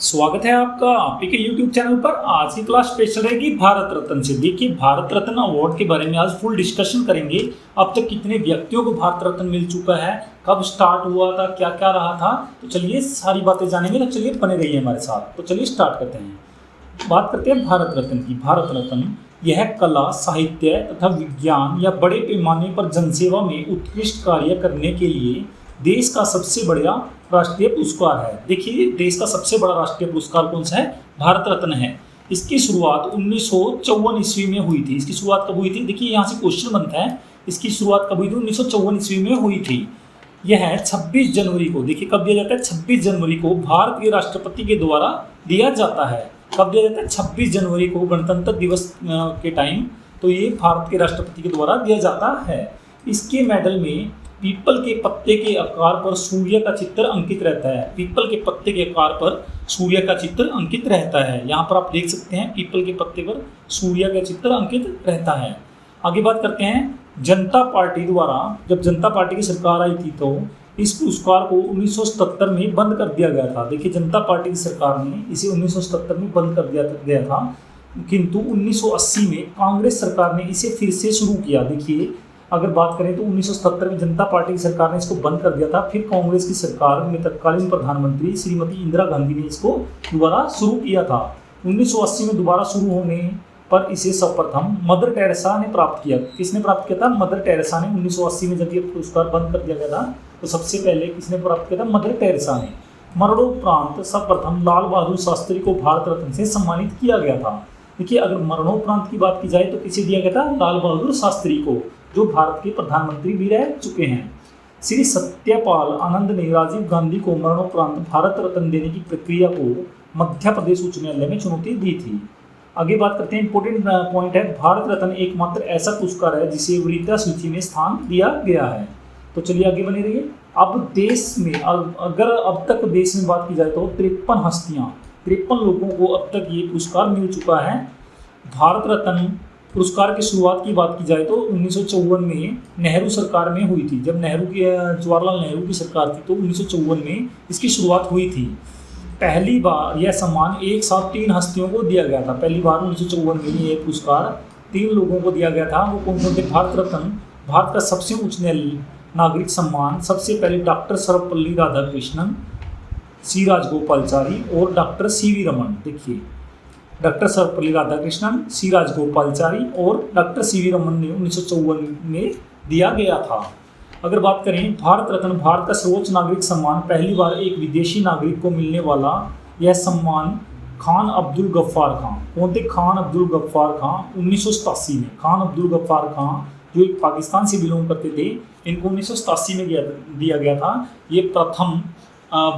स्वागत है आपका आपके के YouTube चैनल पर। आज की क्लास स्पेशल रहेगी भारत रत्न से। देखिए, भारत रत्न अवार्ड के बारे में आज फुल डिस्कशन करेंगे। अब तक कितने व्यक्तियों को भारत रत्न मिल चुका है, कब स्टार्ट हुआ था, क्या क्या रहा था, तो चलिए सारी बातें जानेंगे। तो चलिए बने रहिए हमारे साथ। तो चलिए स्टार्ट करते हैं। बात करते हैं भारत रत्न की। भारत रत्न यह कला, साहित्य तथा विज्ञान या बड़े पैमाने पर जनसेवा में उत्कृष्ट कार्य करने के लिए देश का सबसे बड़ा राष्ट्रीय पुरस्कार है। देखिए, देश का सबसे बड़ा राष्ट्रीय पुरस्कार कौन सा है? भारत रत्न है। इसकी शुरुआत 1954 ईस्वी में हुई थी। इसकी शुरुआत कब हुई थी? देखिए, यहाँ से क्वेश्चन बनता है, इसकी शुरुआत कब हुई थी? 1954 ईस्वी में हुई थी। यह 26 जनवरी को, देखिए कब दिया जाता है? 26 जनवरी को भारत के राष्ट्रपति के द्वारा दिया जाता है। कब दिया जाता है? 26 जनवरी को, गणतंत्र दिवस के टाइम। तो ये भारत के राष्ट्रपति के द्वारा दिया जाता है। इसके मेडल में पीपल के पत्ते के आकार पर सूर्य का चित्र अंकित रहता है। पीपल के पत्ते के आकार पर सूर्य का चित्र अंकित रहता है। यहाँ पर आप देख सकते हैं, पीपल के पत्ते पर सूर्य का चित्र अंकित रहता है। आगे बात करते हैं, जनता पार्टी द्वारा, जब जनता पार्टी की सरकार आई थी तो इस पुरस्कार को 1977 में बंद कर दिया गया था। देखिए, जनता पार्टी की सरकार ने इसे 1977 में बंद कर दिया गया था, किंतु 1980 में कांग्रेस सरकार ने इसे फिर से शुरू किया। देखिए, अगर बात करें तो 1977 में जनता पार्टी की सरकार ने इसको बंद कर दिया था। फिर कांग्रेस की सरकार में तत्कालीन प्रधानमंत्री श्रीमती इंदिरा गांधी ने इसको दोबारा शुरू किया था। 1980 में दोबारा शुरू होने पर इसे सर्वप्रथम मदर टेरेसा ने प्राप्त किया। किसने प्राप्त किया था? मदर टेरेसा ने। 1980 में जब ये पुरस्कार बंद कर दिया गया था तो सबसे पहले किसने प्राप्त किया था? मदर टेरेसा ने। मरणोपरांत सर्वप्रथम लाल बहादुर शास्त्री को भारत रत्न से सम्मानित किया गया था। देखिए, अगर मरणोपरांत की बात की जाए तो किसे दिया गया था? लाल बहादुर शास्त्री को, जो भारत के प्रधानमंत्री भी रह चुके हैं। श्री सत्यपाल आनंद ने राजीव गांधी को मरणोपरांत भारत रत्न देने की प्रक्रिया को मध्य प्रदेश उच्च न्यायालय में चुनौती दी थी। आगे बात करते हैं, इंपोर्टेंट पॉइंट है, भारत रत्न एकमात्र ऐसा पुरस्कार है जिसे वरीयता सूची में स्थान दिया गया है। तो चलिए आगे बने रहिए। अब देश में, अगर अब तक देश में बात की जाए तो 53 लोगों को अब तक ये पुरस्कार मिल चुका है। भारत रत्न पुरस्कार की शुरुआत की बात की जाए तो 1954 में नेहरू सरकार में हुई थी। जब जवाहरलाल नेहरू की सरकार थी तो 1954 में इसकी शुरुआत हुई थी। पहली बार यह सम्मान एक साथ 3 हस्तियों को दिया गया था। पहली बार 1954 में ये पुरस्कार 3 लोगों को दिया गया था। वो कौन कौन थे? भारत रत्न, भारत का सबसे उच्च नागरिक सम्मान, सबसे पहले डॉक्टर सर्वपल्ली राधाकृष्णन, सी राजगोपालाचारी और डॉक्टर सीवी रमन। देखिए, डॉक्टर सर्वपल्ली राधाकृष्णन, सी राजगोपालाचारी और डॉक्टर सीवी रमन ने 1954 में दिया गया था। अगर बात करें, भारत रत्न भारत का सर्वोच्च नागरिक सम्मान, पहली बार एक विदेशी नागरिक को मिलने वाला यह सम्मान खान अब्दुल गफ्फार खां। कौन थे? खान अब्दुल गफ्फार खां। 1987 में खान अब्दुल गफ्फार खां, जो एक पाकिस्तान से बिलोंग करते थे, इनको 1987 में दिया गया था। ये प्रथम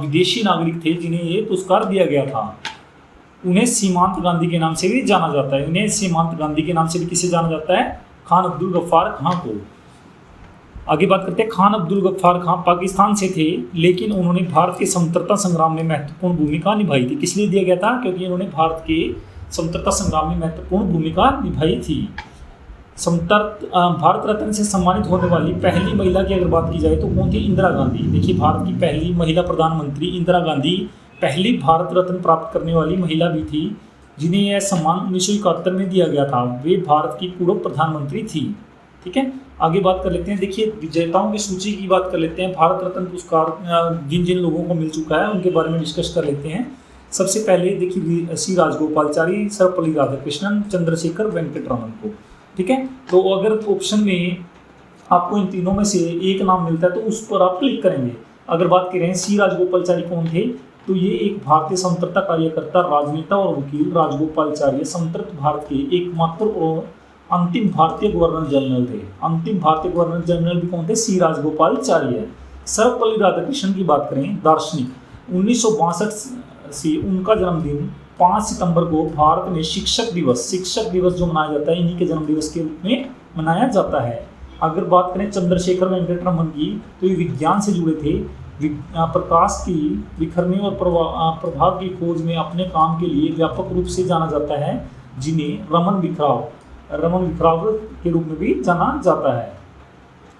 विदेशी नागरिक थे जिन्हें ये पुरस्कार दिया गया था। उन्हें सीमांत गांधी के नाम से भी जाना जाता है। उन्हें सीमांत गांधी के नाम से भी किसे जाना जाता है? खान अब्दुल गफ्फार खां को। आगे बात करते हैं, खान अब्दुल गफ्फार खां पाकिस्तान से थे, लेकिन उन्होंने भारत के स्वतंत्रता संग्राम में महत्वपूर्ण भूमिका निभाई थी। किस लिए दिया गया था? क्योंकि उन्होंने भारत के स्वतंत्रता संग्राम में महत्वपूर्ण भूमिका निभाई थी। भारत रत्न से सम्मानित होने वाली पहली महिला की अगर बात की जाए तो कौन थी? इंदिरा गांधी। देखिए, भारत की पहली महिला प्रधानमंत्री इंदिरा गांधी पहली भारत रत्न प्राप्त करने वाली महिला भी थी, जिन्हें यह सम्मान 1971 में दिया गया था। वे भारत की पूर्व प्रधानमंत्री थी। ठीक है, आगे बात कर लेते हैं। देखिए, विजेताओं की सूची की बात कर लेते हैं। भारत रत्न पुरस्कार जिन जिन लोगों को मिल चुका है उनके बारे में डिस्कस कर लेते हैं। सबसे पहले देखिए, सी राजगोपालाचारी, सर्वपल्ली राधाकृष्णन, चंद्रशेखर वेंकट रमन को। ठीक है, तो अगर ऑप्शन में आपको इन तीनों में से एक नाम मिलता है तो उस पर आप क्लिक करेंगे। अगर बात करें सी राजगोपालाचारी कौन थे, तो ये एक भारतीय स्वतंत्रता कार्यकर्ता, राजनेता और वकील राजगोपालाचारी स्वतंत्र भारत के एकमात्र और अंतिम भारतीय गवर्नर जनरल थे। अंतिम भारतीय गवर्नर जनरल भी कौन थे? सी राजगोपालाचारी है। सर्वपल्ली राधाकृष्णन की बात करें, दार्शनिक, 1962 से उनका जन्मदिन 5 सितंबर को भारत में शिक्षक दिवस जो मनाया जाता है, इन्हीं के जन्म दिवस के रूप में मनाया जाता है। अगर बात करें चंद्रशेखर वेंकट रमन की, तो ये विज्ञान से जुड़े थे। प्रकाश की बिखरने और प्रभाव की खोज में अपने काम के लिए व्यापक रूप से जाना जाता है, जिन्हें रमन विखराव के रूप में भी जाना जाता है।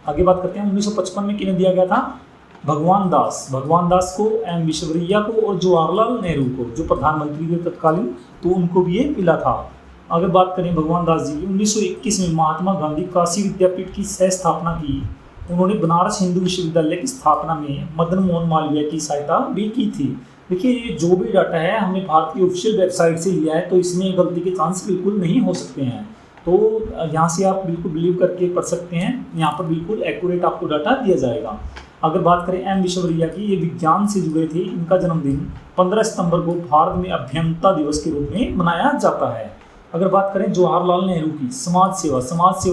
आगे बात करते हैं, 1955 में किन्हें दिया गया था? भगवान दास को, एम विश्वेश्वरैया को और जवाहरलाल नेहरू को, जो प्रधानमंत्री थे तत्कालीन, तो उनको भी ये मिला था। अगर बात करें भगवान दास जी की, 1921 में महात्मा गांधी काशी विद्यापीठ की सह स्थापना की। उन्होंने बनारस हिंदू विश्वविद्यालय की स्थापना में मदन मोहन मालवीय की सहायता भी की थी। देखिए, ये जो भी डाटा है हमने भारत की ऑफिशियल वेबसाइट से लिया है, तो इसमें गलती के चांस बिल्कुल नहीं हो सकते हैं। तो यहाँ से आप बिल्कुल बिलीव करके पढ़ सकते हैं, यहाँ पर बिल्कुल एक्यूरेट आपको डाटा दिया जाएगा। अगर बात करें एम विश्वेश्वरैया की, ये विज्ञान से जुड़े थे। इनका जन्मदिन 15 सितंबर को भारत में अभियंता दिवस के रूप में मनाया जाता है। अगर बात करें जवाहरलाल नेहरू की, समाज सेवा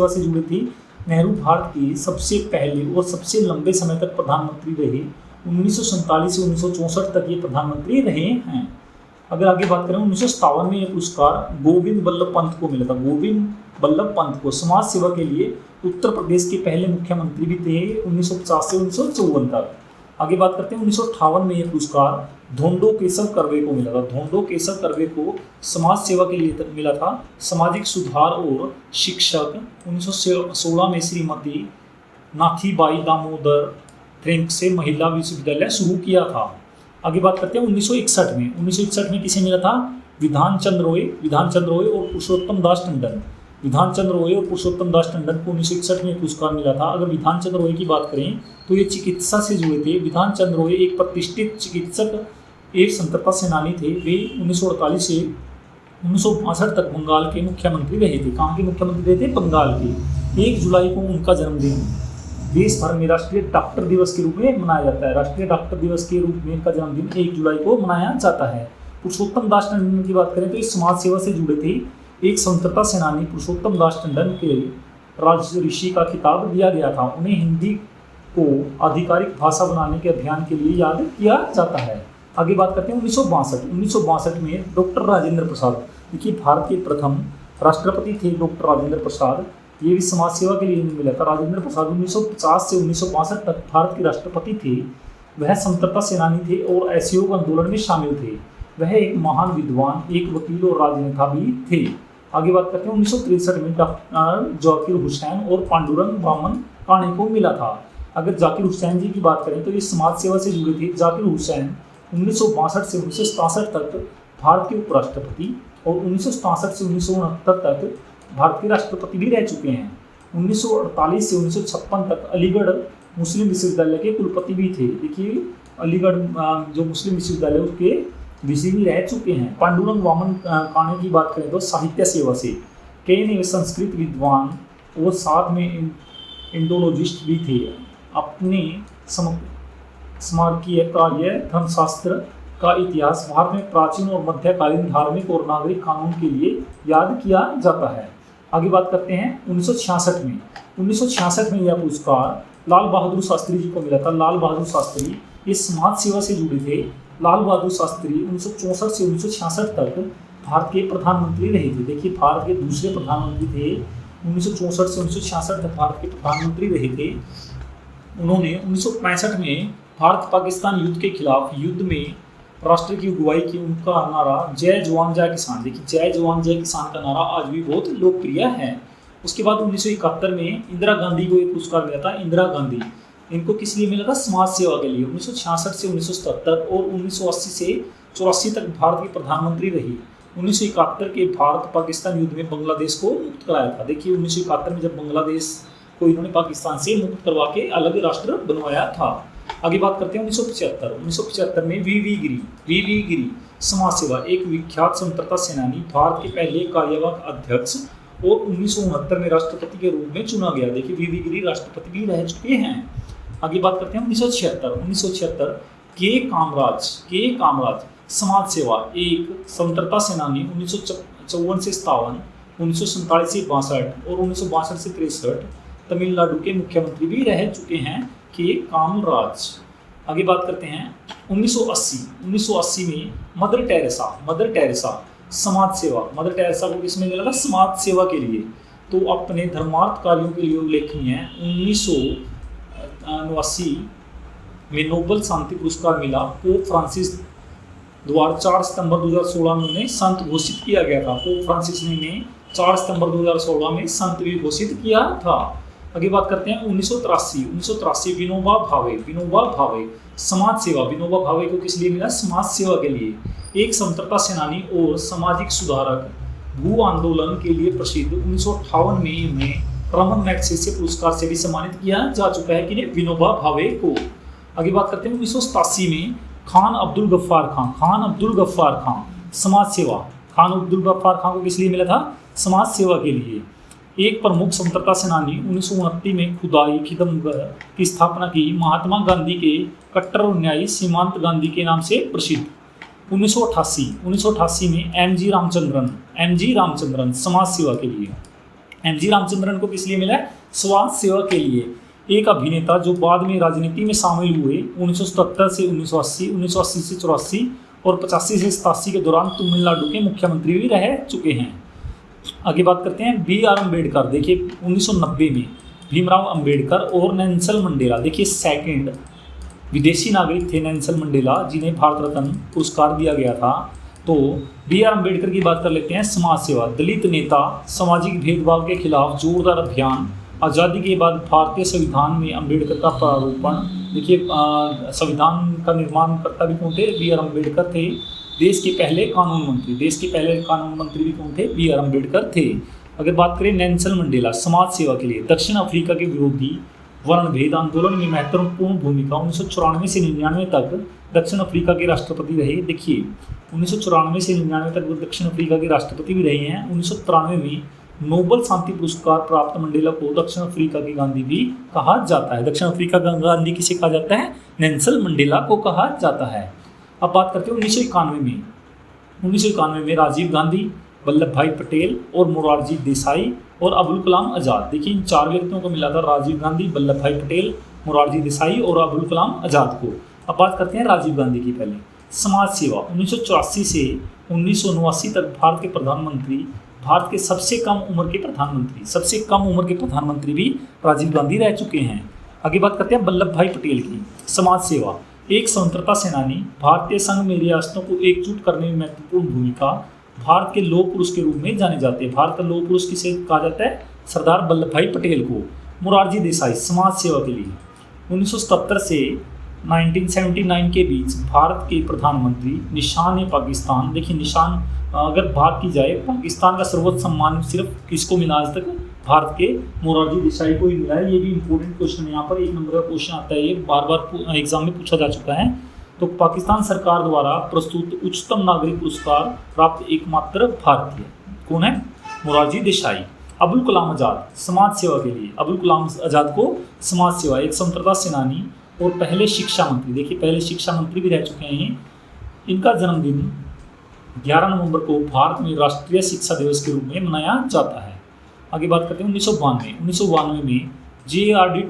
से जुड़े थे। नेहरू भारत के सबसे पहले और सबसे लंबे समय तक प्रधानमंत्री रहे। 1947 से 1964 तक ये प्रधानमंत्री रहे हैं। अगर आगे बात करें, 1957 में ये पुरस्कार गोविंद बल्लभ पंत को मिला था। गोविंद बल्लभ पंत को समाज सेवा के लिए उत्तर प्रदेश के पहले मुख्यमंत्री भी थे 1950 से 1954 तक। आगे बात करते हैं, 1958 में ये पुरस्कार धोंडो केशव कर्वे को मिला था। धोंडो केशव कर्वे को समाज सेवा के लिए मिला था। सामाजिक सुधार और शिक्षक। 1916 में श्रीमती नाथीबाई दामोदर ट्रेंक से महिला विश्वविद्यालय शुरू किया था। आगे बात करते हैं 1961 में किसे मिला था? विधान चंद्र रॉय और पुरुषोत्तम दास टंडन। विधान चंद्र रॉय और पुरुषोत्तम दास टंडन को 1961 में पुरस्कार मिला था। अगर विधान चंद्र रॉय की बात करें तो ये चिकित्सा से जुड़े थे। विधान चंद्र रॉय एक प्रतिष्ठित चिकित्सक, एक स्वतंत्रता सेनानी थे। वे 1948 से 1962 तक बंगाल के मुख्यमंत्री रहे थे। कहाँ के मुख्यमंत्री रहे थे? बंगाल के। 1 जुलाई को उनका जन्मदिन देश भर में राष्ट्रीय डॉक्टर दिवस के रूप में मनाया जाता है। राष्ट्रीय डॉक्टर दिवस के रूप में इनका जन्मदिन 1 जुलाई को मनाया जाता है। पुरुषोत्तम दास टंडन की बात करें तो इस समाज सेवा से जुड़े थे। एक स्वतंत्रता सेनानी पुरुषोत्तम दास टंडन के राज ऋषि का खिताब दिया गया था। उन्हें हिंदी को आधिकारिक भाषा बनाने के अभियान के लिए याद किया जाता है। आगे बात करते हैं 1962 में डॉक्टर राजेंद्र प्रसाद, देखिए भारत के प्रथम राष्ट्रपति थे डॉक्टर राजेंद्र प्रसाद। ये भी समाज सेवा के लिए मिला था। राजेंद्र प्रसाद 1950 से 1962 तक भारत के राष्ट्रपति थे। वह स्वतंत्रता सेनानी थे और असहयोग आंदोलन में शामिल थे। वह एक महान विद्वान, एक वकील और राजनेता भी थे। आगे बात करते हैं 1963 में डॉक्टर जाकिर हुसैन और पांडुरंग वामन काणे को मिला था। अगर जाकिर हुसैन जी की बात करें तो ये समाज सेवा से जुड़े थे। जाकिर हुसैन 1962 से 1967 तक भारत के उपराष्ट्रपति और 1967 से 1969 तक भारत के राष्ट्रपति भी रह चुके हैं। 1948 से 1956 तक अलीगढ़ मुस्लिम विश्वविद्यालय के कुलपति भी थे। देखिए, अलीगढ़ जो मुस्लिम विश्वविद्यालय उसके विषय भी रह चुके हैं। पांडुरंग वामन काणे की बात करें तो साहित्य सेवा से कई संस्कृत विद्वान और साथ में इंडोलॉजिस्ट भी थे। अपने स्मारकीय कार्य, धर्मशास्त्र का इतिहास, भारत में प्राचीन और मध्यकालीन धार्मिक और नागरिक कानून के लिए याद किया जाता है। आगे बात करते हैं 1966 में यह पुरस्कार लाल बहादुर शास्त्री जी को मिला था। लाल बहादुर शास्त्री ये समाज सेवा से जुड़े थे। लाल बहादुर शास्त्री 1964 से 1966 तक भारत के प्रधानमंत्री रहे थे। देखिए, भारत के दूसरे प्रधानमंत्री थे। 1964 से 1966 तक भारत के प्रधानमंत्री रहे थे। उन्होंने 1965 में भारत पाकिस्तान युद्ध के खिलाफ युद्ध में राष्ट्र की अगुवाई की। उनका नारा जय जवान जय किसान। देखिए, जय जवान जय किसान का नारा आज भी बहुत लोकप्रिय है। उसके बाद 1971 में इंदिरा गांधी को एक पुरस्कार मिला था। इंदिरा गांधी, इनको किस लिए मिला था? समाज सेवा के लिए। 1966 से 1977 और 1980 से 84 तक भारत की प्रधानमंत्री रही। 1971 के भारत पाकिस्तान युद्ध में बांग्लादेश को मुक्त कराया था। देखिए, 1971 में जब बांग्लादेश को इन्होंने पाकिस्तान से मुक्त करवा के अलग राष्ट्र बनवाया था। आगे बात करते हैं 1975 में वीवी गिरी समाज सेवा, एक विख्यात स्वतंत्रता सेनानी, भारत के पहले कार्यवाहक अध्यक्ष और 1969 में राष्ट्रपति के रूप में चुना गया। देखिए, वीवी गिरी राष्ट्रपति भी रह चुके हैं। आगे बात करते हैं 1976 के कामराज समाज सेवा, एक स्वतंत्रता सेनानी, 1954 से 57, 1947 से 62 और 1962 से 63 तमिलनाडु के मुख्यमंत्री भी रह चुके हैं के कामराज। आगे बात करते हैं 1980 में मदर टेरेसा समाज सेवा। मदर टेरेसा को किसमें मिला था? समाज सेवा के लिए। तो अपने धर्मार्थ कार्यों के लिए उल्लेखनीय है। 1989 में नोबेल शांति पुरस्कार मिला। पोप फ्रांसिस द्वारा 4 सितंबर 2016 में उन्हें संत घोषित किया गया था। पोप फ्रांसिस ने 4 सितंबर 2016 में संत भी घोषित किया था। आगे बात करते हैं 1983 विनोबा भावे समाज सेवा। विनोबा भावे को किस लिए मिला? समाज सेवा के लिए। एक स्वतंत्रता सेनानी और सामाजिक सुधारक, भू आंदोलन के लिए प्रसिद्ध। 1958 में इन्हें रमन मैग्सेसे पुरस्कार से भी सम्मानित किया जा चुका है कि विनोबा भावे को। आगे बात करते हैं 1987 में खान अब्दुल गफ्फार खान समाज सेवा। खान अब्दुल गफ्फार खान को किस लिए मिला था? समाज सेवा के लिए। एक प्रमुख स्वतंत्रता सेनानी। 1929 में खुदाई खिदमगर की स्थापना की। महात्मा गांधी के कट्टर अनुयायी, सीमांत गांधी के नाम से प्रसिद्ध। 1988 में एम जी रामचंद्रन समाज सेवा के लिए। एम जी रामचंद्रन को किस लिए मिला है? समाज सेवा के लिए। एक अभिनेता जो बाद में राजनीति में शामिल हुए। 1977 से 1980, 1980 से 84 और 85 से 87 के दौरान तमिलनाडु के मुख्यमंत्री भी रह चुके हैं। आगे बात करते हैं बी आर अम्बेडकर। देखिए 1990 में भीमराव अम्बेडकर और नेल्सन मंडेला, देखिए सेकंड विदेशी नागरिक थे नेल्सन मंडेला, जिन्हें भारत रत्न पुरस्कार दिया गया था। तो बी आर अम्बेडकर की बात कर लेते हैं। समाज सेवा, दलित नेता, सामाजिक भेदभाव के खिलाफ जोरदार अभियान। आज़ादी के बाद भारतीय संविधान में अम्बेडकर का प्रारूपण। देखिए संविधान का निर्माण करता भी कौन थे? बी आर अम्बेडकर थे। देश के पहले कानून मंत्री भी कौन थे? बी आर अम्बेडकर थे। अगर बात करें नेल्सन मंडेला, समाज सेवा के लिए दक्षिण अफ्रीका के विरोधी वर्ण भेद आंदोलन में महत्वपूर्ण भूमिका। 1994 से 99 तक दक्षिण अफ्रीका के राष्ट्रपति रहे। देखिए 1994 से 99 तक वो दक्षिण अफ्रीका के राष्ट्रपति भी रहे हैं। 1993 में नोबल शांति पुरस्कार प्राप्त मंडेला को दक्षिण अफ्रीका के गांधी भी कहा जाता है। दक्षिण अफ्रीका का गांधी किसे कहा जाता है? नेल्सन मंडेला को कहा जाता है। अब बात करते हैं 1991 में राजीव गांधी, वल्लभ भाई पटेल और मोरारजी देसाई और अबुल कलाम आज़ाद। देखिए इन चार व्यक्तियों को मिला था, राजीव गांधी, वल्लभ भाई पटेल, मोरारजी देसाई और अबुल कलाम आज़ाद को। अब बात करते हैं राजीव गांधी की। पहले समाज सेवा, 1984 से 1989 तक भारत के प्रधानमंत्री, भारत के सबसे कम उम्र के प्रधानमंत्री भी राजीव गांधी रह चुके हैं। आगे बात करते हैं वल्लभ भाई पटेल की। समाज सेवा, एक स्वतंत्रता सेनानी, भारतीय संघ में रियासतों को एकजुट करने में महत्वपूर्ण भूमिका। भारत के लौह पुरुष के रूप में जाने जाते हैं। भारत का लौह पुरुष किसे कहा जाता है? सरदार वल्लभ भाई पटेल को। मोरारजी देसाई, समाज सेवा के लिए 1977 से 1979 के बीच भारत के प्रधानमंत्री। निशान-ए-पाकिस्तान, देखिए निशान अगर बात की जाए, पाकिस्तान का सर्वोच्च सम्मान सिर्फ किसको मिला आज तक? भारत के मोरारजी देसाई को ही मिला है। ये भी इंपॉर्टेंट क्वेश्चन है, यहाँ पर 1 नंबर का क्वेश्चन आता है, ये बार बार एग्जाम में पूछा जा चुका है। तो पाकिस्तान सरकार द्वारा प्रस्तुत उच्चतम नागरिक पुरस्कार प्राप्त एकमात्र भारतीय कौन है? मोरारजी देसाई। अबुल कलाम आज़ाद, समाज सेवा के लिए। अबुल कलाम आज़ाद को समाज सेवा, एक स्वतंत्रता सेनानी और पहले शिक्षा मंत्री। देखिए पहले शिक्षा मंत्री भी रह चुके हैं। इनका जन्मदिन 11 नवंबर को भारत में राष्ट्रीय शिक्षा दिवस के रूप में मनाया जाता है। आगे बात करते हैं 1992 में जे.आर.डी.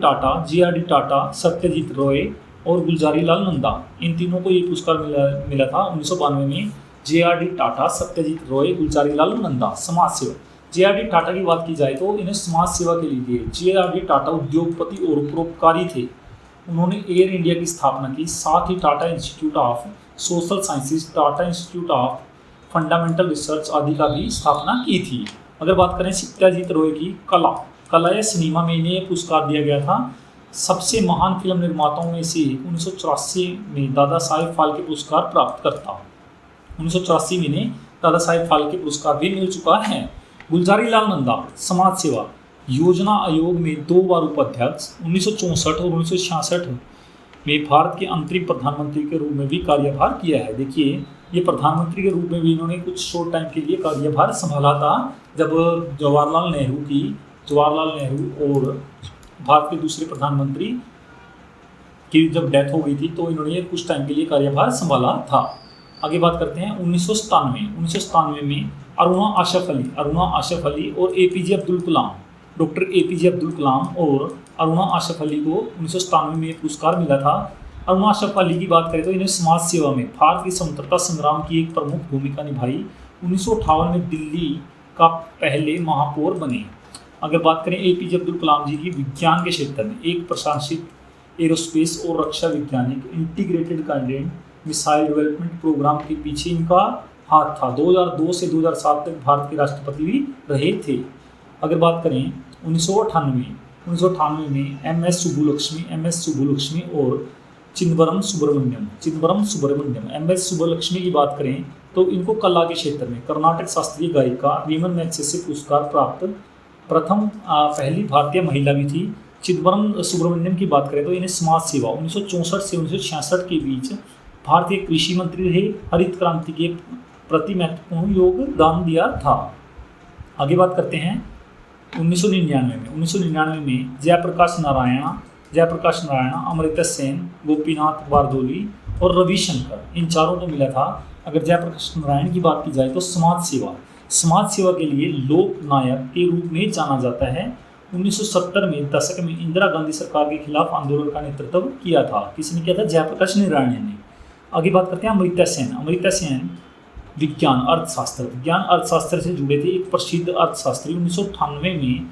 टाटा, सत्यजीत रॉय और गुलजारी लाल नंदा, इन तीनों को ये पुरस्कार मिला था 1992 में। जे.आर.डी. टाटा, सत्यजीत रॉय, गुलजारी लाल नंदा, समाज सेवा। जे.आर.डी. टाटा की बात की जाए तो इन्हें समाज सेवा के लिए दिए। जे.आर.डी. टाटा उद्योगपति और परोपकारी थे। उन्होंने एयर इंडिया की स्थापना की। साथ ही Tata Institute of Social Sciences, Tata Institute of Fundamental Research आदि का भी स्थापना की थी। अगर बात करें सत्यजीत रॉय की, कला या सिनेमा में इन्हें पुरस्कार दिया गया था। सबसे महान फिल्म निर्माताओं में से 1984 में दादा साहेब फाल्के पुरस्कार प्राप्त करता। 1984 में इन्हें दादा साहेब फाल्के पुरस्कार भी मिल चुका है। गुलजारी लाल नंदा, समाज सेवा, योजना आयोग में 2 बार उपाध्यक्ष। 1964 और 1966 में भारत के अंतरिम प्रधानमंत्री के रूप में भी कार्यभार किया है। देखिए ये प्रधानमंत्री के रूप में भी इन्होंने कुछ शॉर्ट टाइम के लिए कार्यभार संभाला था, जब जवाहरलाल नेहरू और भारत के दूसरे प्रधानमंत्री की जब डेथ हो गई थी, तो इन्होंने कुछ टाइम के लिए कार्यभार संभाला था। आगे बात करते हैं 1997 में अरुणा आशफ अली और APJ Abdul Kalam, doctor APJ Abdul Kalam और अरुणा आशफ अली को 1997 में पुरस्कार मिला था। अरुणा आशफ अली की बात करें तो इन्हें समाज सेवा में भारत की स्वतंत्रता संग्राम की एक प्रमुख भूमिका निभाई। 1958 में दिल्ली का पहले महापौर बने। अगर बात करें एपीजे अब्दुल कलाम जी की, विज्ञान के क्षेत्र में एक प्रशासित एरोस्पेस और रक्षा वैज्ञानिक, integrated candidate missile development programme के पीछे इनका हाथ था। 2002 से 2007 तक भारत के राष्ट्रपति भी रहे थे। अगर बात करें 1998 1998 में एम एस सुब्बुलक्ष्मी और चिदंबरम सुब्रमण्यम। एम एस सुब्बुलक्ष्मी की बात करें तो इनको कला के क्षेत्र में कर्नाटक शास्त्रीय गायिका वीमन मैग्सेसे पुरस्कार प्राप्त पहली भारतीय महिला भी थी। चिदंबरम सुब्रमण्यम की बात करें तो इन्हें समाज सेवा 1964 से 1966 के बीच भारतीय कृषि मंत्री रहे, हरित क्रांति के प्रति महत्वपूर्ण योगदान दिया था। आगे बात करते हैं 1999 में जयप्रकाश नारायण, अमृता सेन, गोपीनाथ बारदोली और रविशंकर, इन चारों को मिला था। अगर जयप्रकाश नारायण की बात की जाए तो समाज सेवा के लिए लोक नायक के रूप में जाना जाता है। 1970 में दशक में इंदिरा गांधी सरकार के खिलाफ आंदोलन का नेतृत्व किया था। किसने किया था? जयप्रकाश नारायण ने। आगे बात करते हैं अमृता सेन विज्ञान अर्थशास्त्र से जुड़े थे, एक प्रसिद्ध अर्थशास्त्री। 1998 में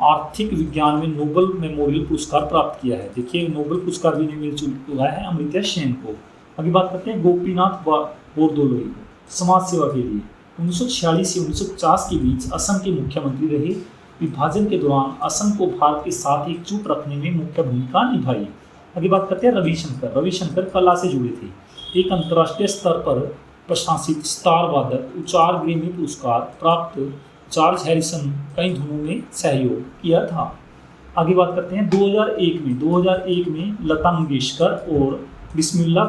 आर्थिक विज्ञान में नोबेल मेमोरियल पुरस्कार प्राप्त किया है। देखिए नोबेल पुरस्कार भी मिल चुका है अमृता सेन को। आगे बात करते हैं गोपीनाथ बोरदोलोई, समाज सेवा के लिए 1946 से 1950 के बीच असम के मुख्यमंत्री रहे। विभाजन के दौरान असम को भारत के साथ एकजुट रखने में मुख्य भूमिका निभाई। आगे बात करते हैं रविशंकर कला से जुड़े थे, एक अंतर्राष्ट्रीय स्तर पर प्रशासित स्टार वादक, उचार ग्रैमी पुरस्कार प्राप्त जॉर्ज हैरिसन कई धुनों में सहयोग किया था। आगे बात करते हैं 2001 में लता मंगेशकर और बिस्मिल्लाह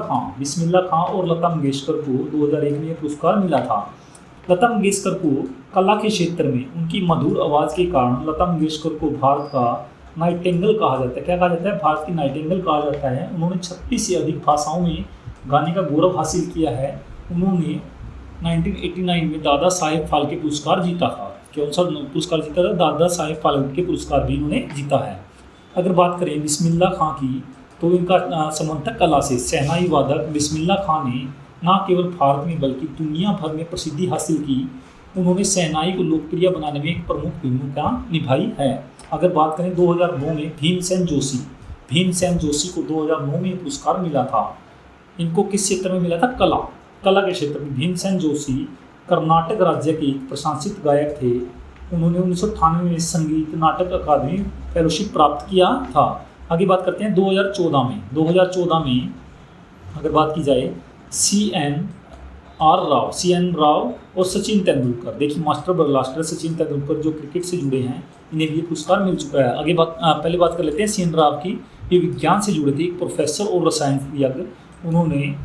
खां और लता मंगेशकर को 2001 में यह पुरस्कार मिला था। लता मंगेशकर को कला के क्षेत्र में उनकी मधुर आवाज़ के कारण लता मंगेशकर को भारत का नाइटिंगेल कहा जाता है। क्या कहा जाता है? भारत की नाइटिंगेल कहा जाता है। उन्होंने 36 से अधिक भाषाओं में गाने का गौरव हासिल किया है। उन्होंने 1989 में दादा साहेब फाल्के पुरस्कार जीता था। कौन सा पुरस्कार जीता था? दादा साहेब फाल्के पुरस्कार भी उन्होंने जीता है। अगर बात करें बिस्मिल्लाह खां की तो इनका संबंध था कला से। शहनाई वादक बिस्मिल्लाह खां ने न केवल भारत में बल्कि दुनिया भर में प्रसिद्धि हासिल की। उन्होंने शहनाई को लोकप्रिय बनाने में एक प्रमुख भूमिका निभाई है। अगर बात करें 2009 में भीमसेन जोशी को 2009 में पुरस्कार मिला था। इनको किस क्षेत्र में मिला था? कला के क्षेत्र में। भीमसेन जोशी कर्नाटक राज्य के एक प्रशंसित गायक थे। उन्होंने 1998 में संगीत नाटक अकादमी फेलोशिप प्राप्त किया था। आगे बात करते हैं 2014 में अगर बात की जाए CN राव और सचिन तेंदुलकर। देखिए मास्टर ब्लास्टर सचिन तेंदुलकर जो क्रिकेट से जुड़े हैं, इन्हें भी पुरस्कार मिल चुका है। पहले बात कर लेते हैं CN राव की। ये विज्ञान से जुड़े थे, एक प्रोफेसर और रसायनज्ञ। उन्होंने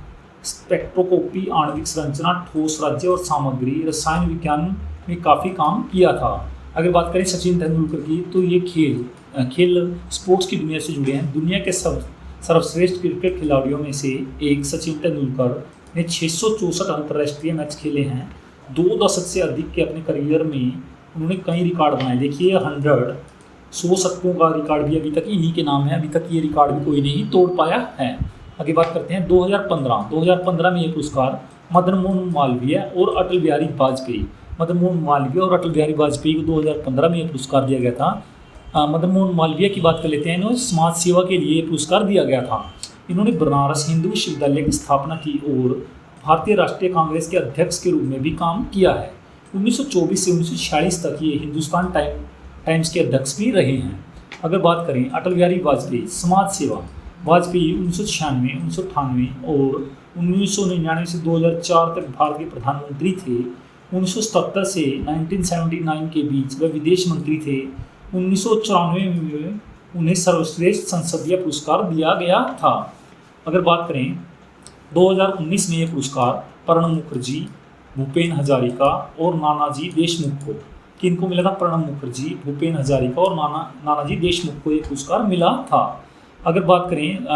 स्पेक्ट्रोस्कोपी, आणविक संरचना, ठोस राज्य और सामग्री, रसायन विज्ञान में काफ़ी काम किया था। अगर बात करें सचिन तेंदुलकर की तो ये खेल स्पोर्ट्स की दुनिया से जुड़े हैं। दुनिया के सर्वश्रेष्ठ क्रिकेट खिलाड़ियों में से एक सचिन तेंदुलकर ने 664 अंतर्राष्ट्रीय मैच खेले हैं। 2 दशक से अधिक के अपने करियर में उन्होंने कई रिकॉर्ड बनाए। देखिए 100 शतकों का रिकॉर्ड भी अभी तक इन्हीं के नाम है। अभी तक ये रिकॉर्ड भी कोई नहीं तोड़ पाया है। आगे बात करते हैं 2015 में ये पुरस्कार मदन मोहन मालवीय और अटल बिहारी वाजपेयी को 2015 में ये पुरस्कार दिया गया था। मदन मोहन मालवीय की बात कर लेते हैं। इन्होंने समाज सेवा के लिए पुरस्कार दिया गया था। इन्होंने बनारस हिंदू विश्वविद्यालय की स्थापना की और भारतीय राष्ट्रीय कांग्रेस के अध्यक्ष के रूप में भी काम किया है। 1924 से 1946 तक ये हिंदुस्तान टाइम्स के अध्यक्ष भी रहे हैं। अगर बात करें अटल बिहारी वाजपेयी, समाज सेवा, वाजपेयी 1996, 1998 और 1999 से 2004 तक भारत के प्रधानमंत्री थे। 1977 से 1979 के बीच वे विदेश मंत्री थे। 1994 में उन्हें सर्वश्रेष्ठ संसदीय पुरस्कार दिया गया था। अगर बात करें 2019 में ये पुरस्कार प्रणब मुखर्जी, भूपेन हजारिका और नानाजी देशमुख को, किनको मिला था? प्रणब मुखर्जी, भूपेन हजारिका और नानाजी देशमुख को ये पुरस्कार मिला था। अगर बात करें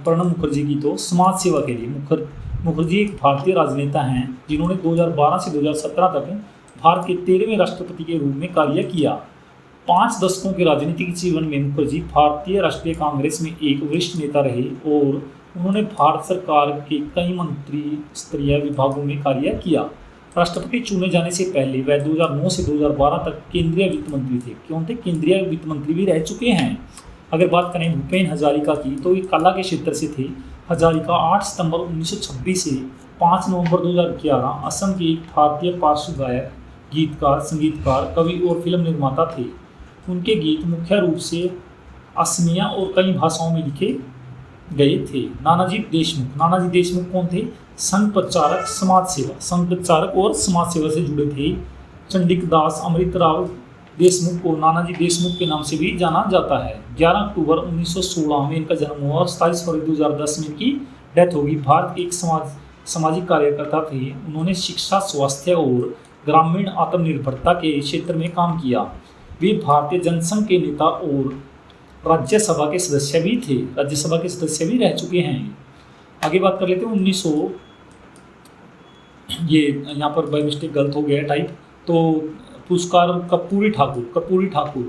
प्रणब मुखर्जी की तो समाज सेवा के लिए मुखर्जी एक भारतीय राजनेता हैं जिन्होंने 2012 से 2017 तक भारत के 13वें राष्ट्रपति के रूप में कार्य किया। 5 दशकों के राजनीतिक जीवन में मुखर्जी भारतीय राष्ट्रीय कांग्रेस में एक वरिष्ठ नेता रहे और उन्होंने भारत सरकार के कई मंत्री स्तरीय विभागों में कार्य किया। राष्ट्रपति चुने जाने से पहले वह 2009 से 2012 तक केंद्रीय वित्त मंत्री थे। क्यों थे? केंद्रीय वित्त मंत्री भी रह चुके हैं। अगर बात करें भूपेन हजारिका की तो ये कला के क्षेत्र से थे। हजारिका 8 सितंबर 1926 से 5 नवंबर 2011 असम के एक भारतीय पार्श्व गायक, गीतकार, संगीतकार, कवि और फिल्म निर्माता थे। उनके गीत मुख्य रूप से असमिया और कई भाषाओं में लिखे गए थे। नानाजी देशमुख कौन थे? संघ प्रचारक, संघ प्रचारक और समाज सेवा से जुड़े थे। चंडिक दास अमृतराव देशमुख को नानाजी देशमुख के नाम से भी जाना जाता है। 11 अक्टूबर 1916 में इनका जन्म हुआ और 27 फरवरी 2010 में इनकी डेथ होगी। भारत के एक सामाजिक कार्यकर्ता थे। उन्होंने शिक्षा, स्वास्थ्य और ग्रामीण आत्मनिर्भरता के क्षेत्र में काम किया। वे भारतीय जनसंघ के नेता और राज्यसभा के सदस्य भी थे। राज्यसभा के सदस्य भी रह चुके हैं। आगे बात कर लेते हैं 1900, ये यहाँ पर बाय मिस्टेक गलत हो गया टाइप। तो पुरस्कार कर्पूरी ठाकुर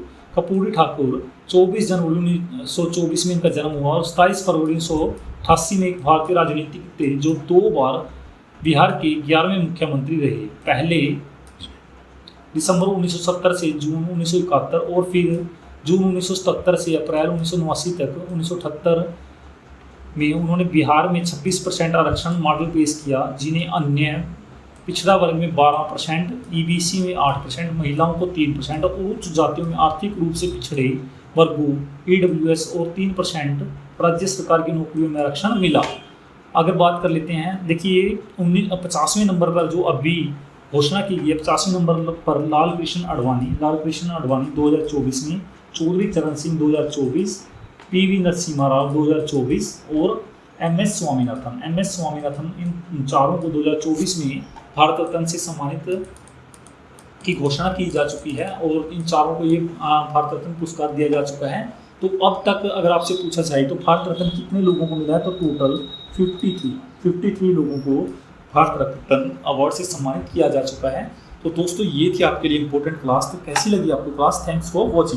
24 जनवरी 1924 में इनका जन्म हुआ और 27 फरवरी 1988 में एक भारतीय राजनीतिक थे जो 2 बार बिहार के 11वें मुख्यमंत्री रहे। पहले दिसंबर 1970 से जून 1971 और फिर जून 1977 से अप्रैल 1989 तक 1978 में उन्होंने बिहार में 26% आरक्षण मॉडल पेश किया, जिन्हें अन्य पिछड़ा वर्ग में 12%, ईबीसी में 8%, महिलाओं को 3% और उच्च जातियों में आर्थिक रूप से पिछड़े वर्गों ईडब्ल्यूएस और 3% राज्य सरकार की नौकरियों में आरक्षण मिला। अगर बात कर लेते हैं, देखिए 50वें नंबर पर जो अभी घोषणा की गई है, 50वें नंबर पर लाल कृष्ण अडवाणी 2024 में, चौधरी चरण सिंह 2024, पीवी नरसिम्हा राव 2024 और एमएस स्वामीनाथन इन चारों को 2024 में भारत रत्न से सम्मानित की घोषणा की जा चुकी है और इन चारों को ये भारत रत्न पुरस्कार दिया जा चुका है। तो अब तक अगर आपसे पूछा जाए तो भारत रत्न कितने लोगों को मिला है, तो टोटल 53 लोगों को भारत रत्न अवार्ड से सम्मानित किया जा चुका है। तो दोस्तों ये थी आपके लिए इंपॉर्टेंट क्लास। तो कैसी लगी आपको क्लास? Thanks for watching.